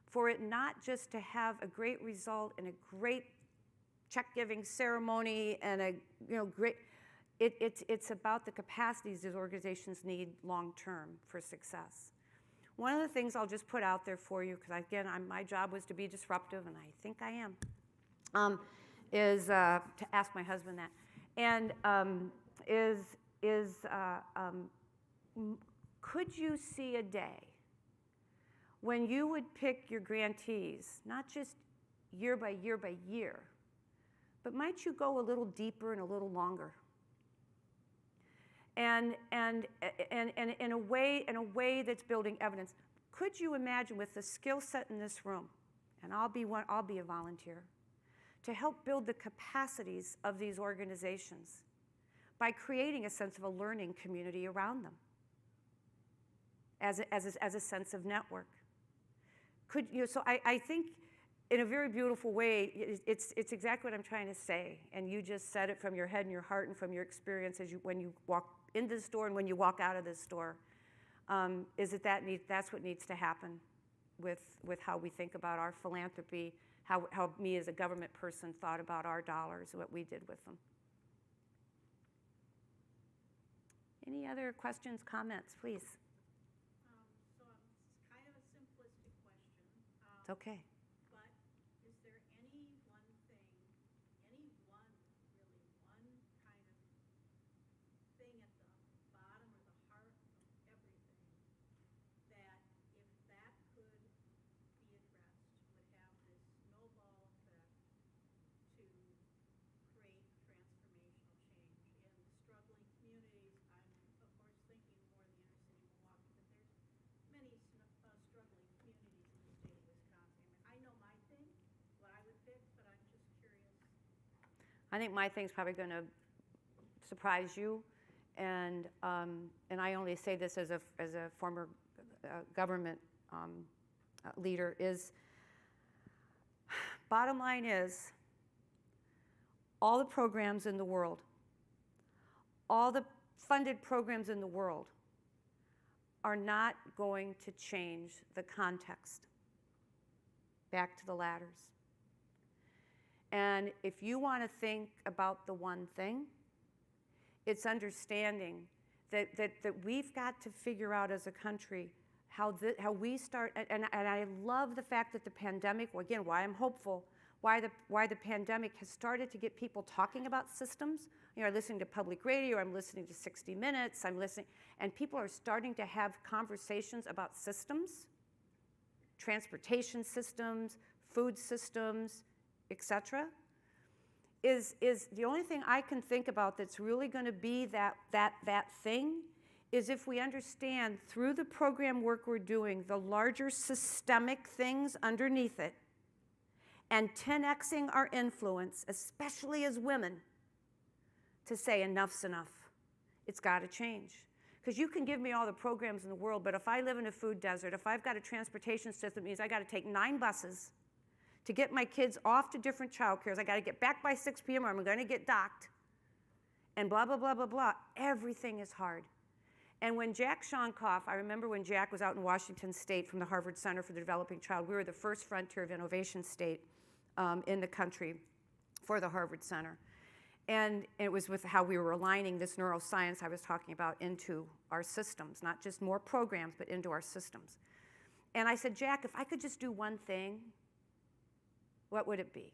for it not just to have a great result and a great check-giving ceremony and a great, it's about the capacities these organizations need long-term for success. One of the things I'll just put out there for you, because again, my job was to be disruptive, and I think I am, is to ask my husband that, and could you see a day when you would pick your grantees, not just year by year by year, but might you go a little deeper and a little longer? And in a way that's building evidence. Could you imagine, with the skill set in this room, and I'll be a volunteer, to help build the capacities of these organizations by creating a sense of a learning community around them, as a sense of network? So I think, in a very beautiful way, it's exactly what I'm trying to say, and you just said it from your head and your heart and from your experience when you walk into the store and when you walk out of the store, is that's what needs to happen with how we think about our philanthropy, how me as a government person thought about our dollars, what we did with them. Any other questions, comments, please? So it's kind of a simplistic question. It's okay. But is there any one thing, really one kind of thing at the bottom or the heart of everything that, if that could be addressed, would have this snowball effect to create transformational change in struggling communities? I'm, of course, thinking more of the inner city of Milwaukee, but there's many struggling communities in the state I think my thing's probably going to surprise you, and I only say this as a former government leader, is bottom line is all the programs in the world, all the funded programs in the world are not going to change the context. Back to the ladders. And if you want to think about the one thing, it's understanding that we've got to figure out as a country how we start, and I love the fact that the pandemic, well, again, why I'm hopeful, why the pandemic has started to get people talking about systems. You know, I'm listening to public radio, I'm listening to 60 Minutes, I'm listening, and people are starting to have conversations about systems, transportation systems, food systems, etc. Is the only thing I can think about that's really going to be that thing is if we understand through the program work we're doing the larger systemic things underneath it and 10xing our influence, especially as women, to say enough's enough. It's got to change. Because you can give me all the programs in the world, but if I live in a food desert, if I've got a transportation system, it means I got to take 9 buses to get my kids off to different childcares. I got to get back by 6 p.m. or I'm going to get docked. And blah, blah, blah, blah, blah. Everything is hard. And when Jack Shonkoff, I remember when Jack was out in Washington State from the Harvard Center for the Developing Child, we were the first frontier of innovation state in the country for the Harvard Center. And it was with how we were aligning this neuroscience I was talking about into our systems, not just more programs, but into our systems. And I said, Jack, if I could just do one thing, what would it be?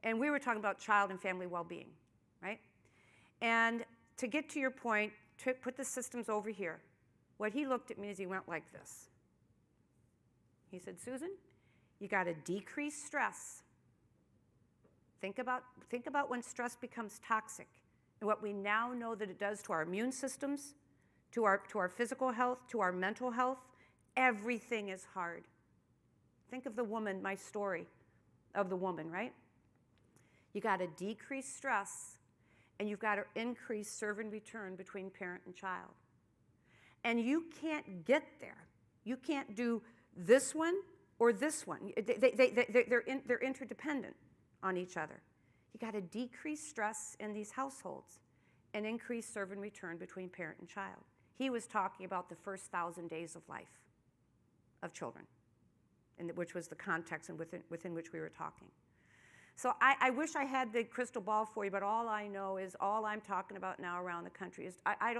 And we were talking about child and family well-being, right? And to get to your point, to put the systems over here, what he looked at me as he went like this. He said, Susan, you got to decrease stress. Think about when stress becomes toxic and what we now know that it does to our immune systems, to our physical health, to our mental health. Everything is hard. Think of the woman, my story of the woman, right? You got to decrease stress and you've got to increase serve and return between parent and child. And you can't get there. You can't do this one or this one. They're interdependent on each other. You got to decrease stress in these households and increase serve and return between parent and child. He was talking about the first 1,000 days of life of children, which was the context and within which we were talking. So I wish I had the crystal ball for you, but all I know is all I'm talking about now around the country is I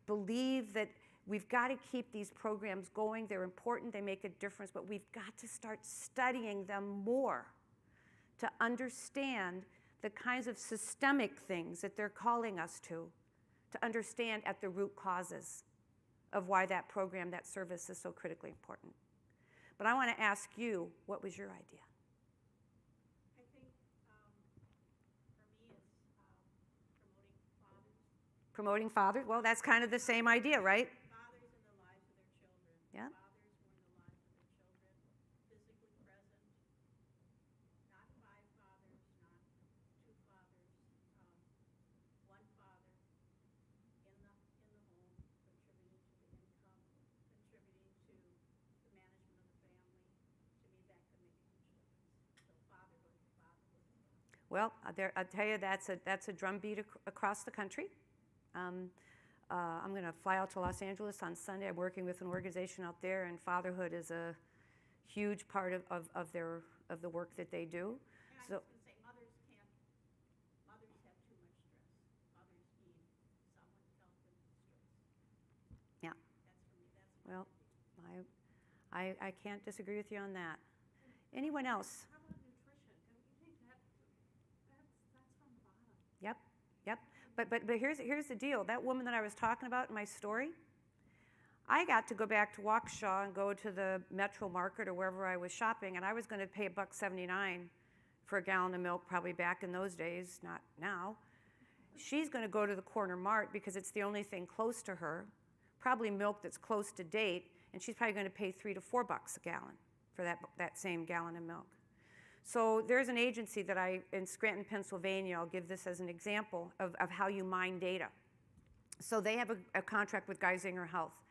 believe that we've got to keep these programs going. They're important, they make a difference, but we've got to start studying them more to understand the kinds of systemic things that they're calling us to understand at the root causes of why that program, that service is so critically important. But I want to ask you, what was your idea? I think for me it's Promoting fathers? Well, that's kind of the same idea, right? fathers in the lives of their children. Yeah. Fathers were in the lives of their children, physically present. Not 5 fathers, not 2 fathers, one father in the home, contributing to the income, contributing to the management of the family. To me, that could make a huge difference. So fatherhood. Well, I'll tell you, that's a drumbeat across the country. I'm going to fly out to Los Angeles on Sunday. I'm working with an organization out there, and fatherhood is a huge part of the work that they do. And I was going to say, mothers have too much stress. Mothers need someone to help them with stress. Yeah. That's for me. That's my Well, idea. I can't disagree with you on that. Anyone else? How about nutrition? Don't you think that's from the bottom? Yep. But here's the deal. That woman that I was talking about in my story, I got to go back to Waukesha and go to the Metro Market or wherever I was shopping, and I was going to pay $1.79 for a gallon of milk, probably back in those days, not now. She's going to go to the corner mart because it's the only thing close to her, probably milk that's close to date, and she's probably going to pay $3 to $4 a gallon for that same gallon of milk. So there's an agency that in Scranton, Pennsylvania, I'll give this as an example of how you mine data. So they have a contract with Geisinger Health.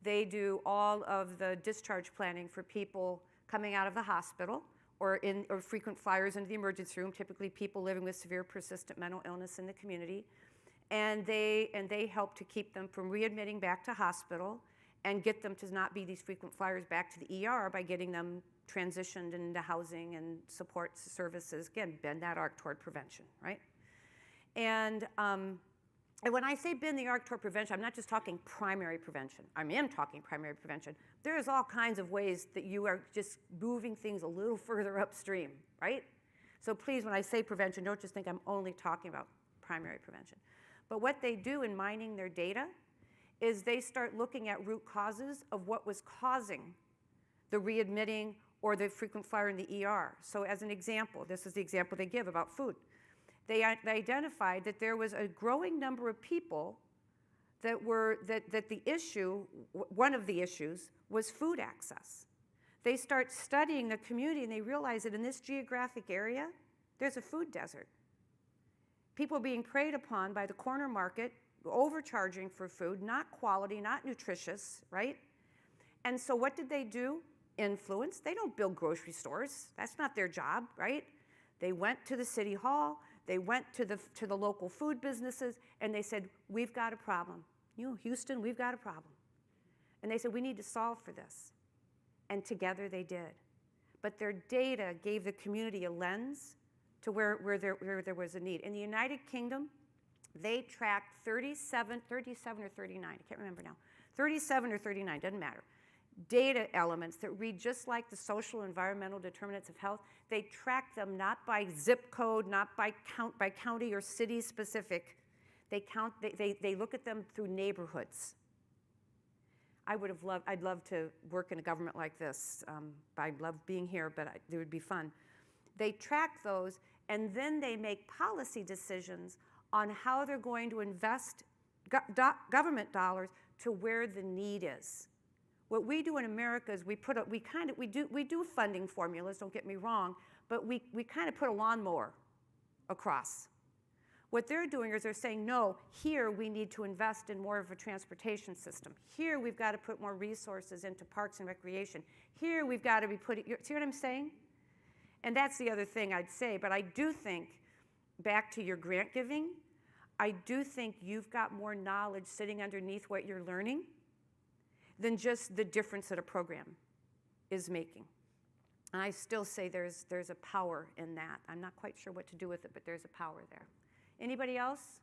They do all of the discharge planning for people coming out of the hospital or frequent flyers into the emergency room, typically people living with severe persistent mental illness in the community. And they help to keep them from readmitting back to hospital and get them to not be these frequent flyers back to the ER by getting them transitioned into housing and support services. Again, bend that arc toward prevention, right? And when I say bend the arc toward prevention, I'm not just talking primary prevention. I am talking primary prevention. There's all kinds of ways that you are just moving things a little further upstream, right? So please, when I say prevention, don't just think I'm only talking about primary prevention. But what they do in mining their data is they start looking at root causes of what was causing the readmitting or the frequent flyer in the ER. So as an example, this is the example they give about food. They identified that there was a growing number of people that the issue, one of the issues, was food access. They start studying the community and they realize that in this geographic area, there's a food desert. People are being preyed upon by the corner market, overcharging for food, not quality, not nutritious, right? And so what did they do? Influence. They don't build grocery stores. That's not their job, right? They went to the city hall, they went to the local food businesses, and they said, we've got a problem. Houston, we've got a problem. And they said, we need to solve for this. And together they did. But their data gave the community a lens to where there was a need. In the United Kingdom, they tracked 37 or 39, I can't remember now, 37 or 39, doesn't matter, data elements that read just like the social and environmental determinants of health. They track them not by zip code, not by county or city specific. They look at them through neighborhoods. I'd love to work in a government like this. I love being here, but it would be fun. They track those, and then they make policy decisions on how they're going to invest government dollars to where the need is. What we do in America is we do funding formulas, don't get me wrong, but we kind of put a lawnmower across. What they're doing is they're saying, no, here we need to invest in more of a transportation system. Here we've got to put more resources into parks and recreation. Here we've got to be putting, see what I'm saying? And that's the other thing I'd say, but I do think, back to your grant giving, I do think you've got more knowledge sitting underneath what you're learning than just the difference that a program is making. And I still say there's a power in that. I'm not quite sure what to do with it, but there's a power there. Anybody else?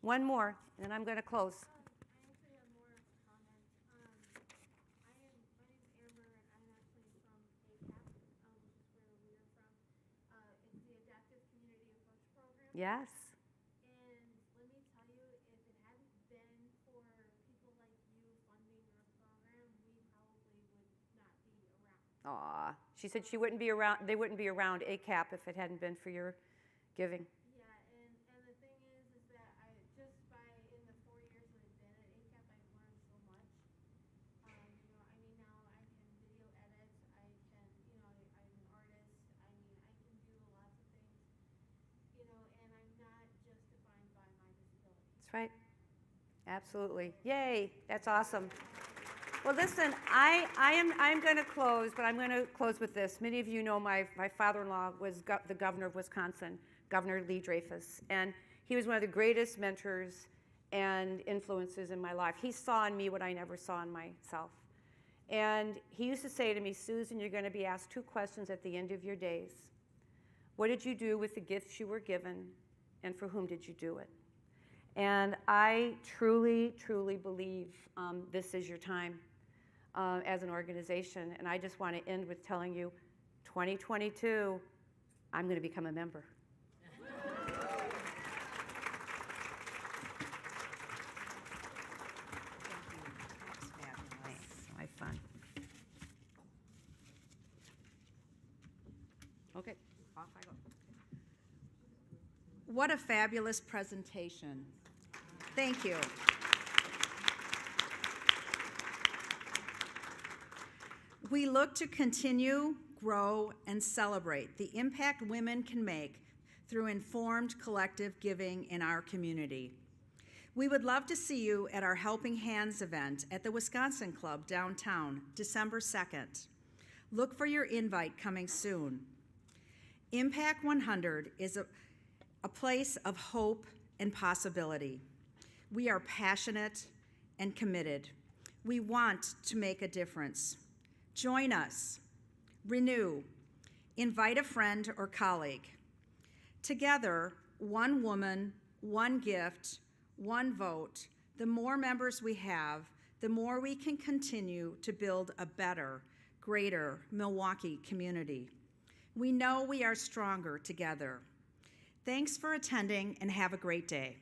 One more, and then I'm going to close. I actually have more of a comment. My name's Amber, and I'm actually from ACAP, which is where we're from. It's the Adaptive Community Approach Program. Yes. And let me tell you, if it hadn't been for people like you funding your program, we probably would not be around. Aw, she said she wouldn't be around. They wouldn't be around ACAP if it hadn't been for your giving. That's right. Absolutely. Yay. That's awesome. Well, listen, I'm going to close, but I'm going to close with this. Many of you know my father-in-law was the governor of Wisconsin, Governor Lee Dreyfus, and he was one of the greatest mentors and influences in my life. He saw in me what I never saw in myself. And he used to say to me, Susan, you're going to be asked 2 questions at the end of your days. What did you do with the gifts you were given, and for whom did you do it? And I truly, truly believe this is your time as an organization. And I just want to end with telling you, 2022, I'm going to become a member. My fun. Okay, off I go. What a fabulous presentation. Thank you. We look to continue grow, and celebrate the impact women can make through informed collective giving in our community. We would love to see you at our Helping Hands event at the Wisconsin Club downtown, December 2nd. Look for your invite coming soon. Impact 100 is a place of hope and possibility. We are passionate and committed. We want to make a difference. Join us. Renew. Invite a friend or colleague. Together, one woman, one gift, one vote. The more members we have, the more we can continue to build a better, greater Milwaukee community. We know we are stronger together. Thanks for attending and have a great day.